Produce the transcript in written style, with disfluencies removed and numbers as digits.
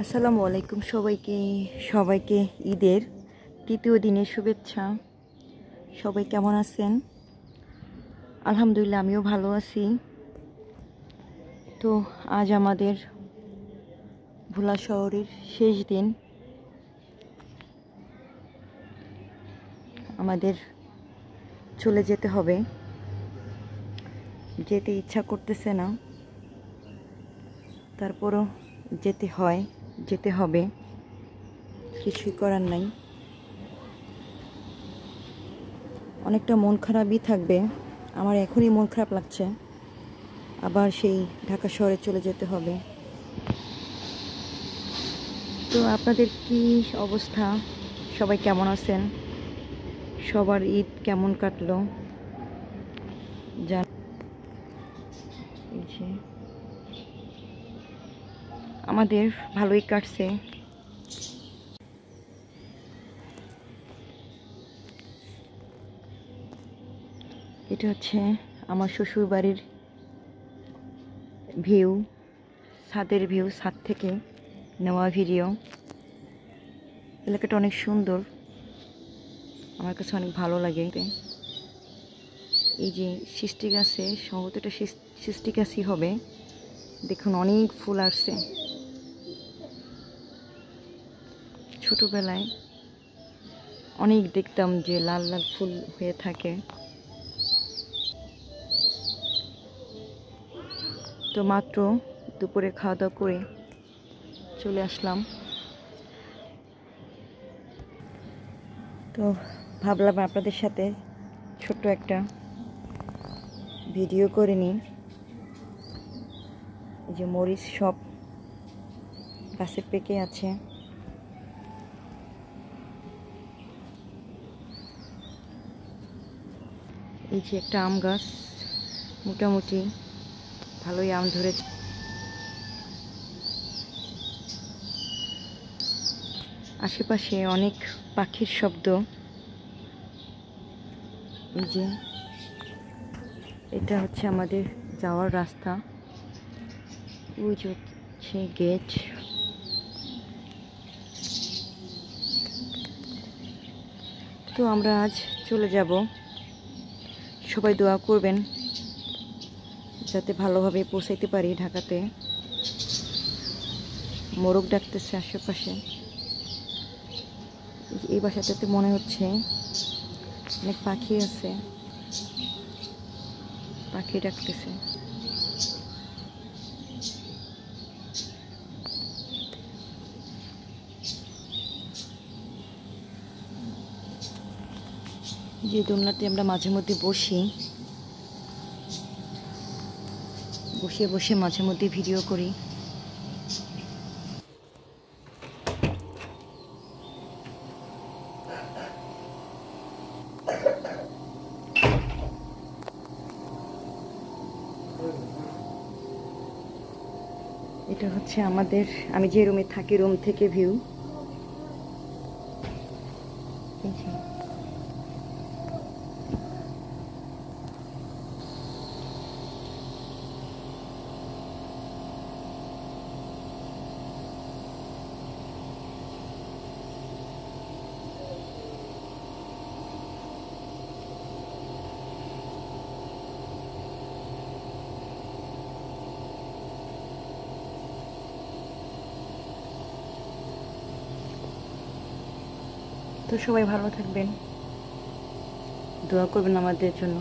আসসালামু আলাইকুম সবাইকে ঈদের তৃতীয় দিনের শুভেচ্ছা। সবাই কেমন আছেন? আলহামদুলিল্লাহ আমিও ভালো আছি। তো আজ আমাদের ভোলা শহরের শেষ দিন। আমাদের চলে যেতে হবে, যেতে ইচ্ছা করতেছে না, তারপরও যেতে হবে, কিছুই করার নাই। অনেকটা মন খারাপই থাকবে, আমার এখনই মন খারাপ লাগছে। আবার সেই ঢাকা শহরে চলে যেতে হবে। তো আপনাদের কি অবস্থা? সবাই কেমন আছেন? সবার ঈদ কেমন কাটলো? আমাদের ভালোই কাটছে। এটা হচ্ছে আমার শ্বশুর বাড়ির ভিউ, ছাদের ভিউ, ছাদ থেকে নেওয়া ভিডিও। এলাকাটা অনেক সুন্দর, আমার কাছে অনেক ভালো লাগে। এই যে সৃষ্টি গাছে, সম্ভবত এটা সৃষ্টি গাছই হবে। দেখুন অনেক ফুল আসছে। ছোটবেলায় অনেক দেখতাম যে লাল লাল ফুল হয়ে থাকে। তো মাত্র দুপুরে খাওয়া দাওয়া করে চলে আসলাম। তো ভাবলাম আপনাদের সাথে ছোট্ট একটা ভিডিও করে নিই। এই যে মরিচ সব গাছে পেকে আছে। এই যে একটা আম গাছ, মোটামুটি ভালোই আম ধরেছে। আশেপাশে অনেক পাখির শব্দ। এই যে এটা হচ্ছে আমাদের যাওয়ার রাস্তা, ওই যে হচ্ছে গেট। তো আমরা আজ চলে যাব। সবাই দোয়া করবেন যাতে ভালোভাবে পৌঁছাইতে পারি ঢাকাতে। মোরগ ডাকতেছে আশেপাশে। এই বাসাটাতে মনে হচ্ছে অনেক পাখি আছে, পাখি ডাকতেছে। যে দোলনাতে আমরা মাঝে মধ্যে বসে মাঝে মধ্যে ভিডিও করি। এটা হচ্ছে আমি যে রুমে থাকি, রুম থেকে ভিউ। তো সবাই ভালো থাকবেন, দোয়া করবেন আমাদের জন্য।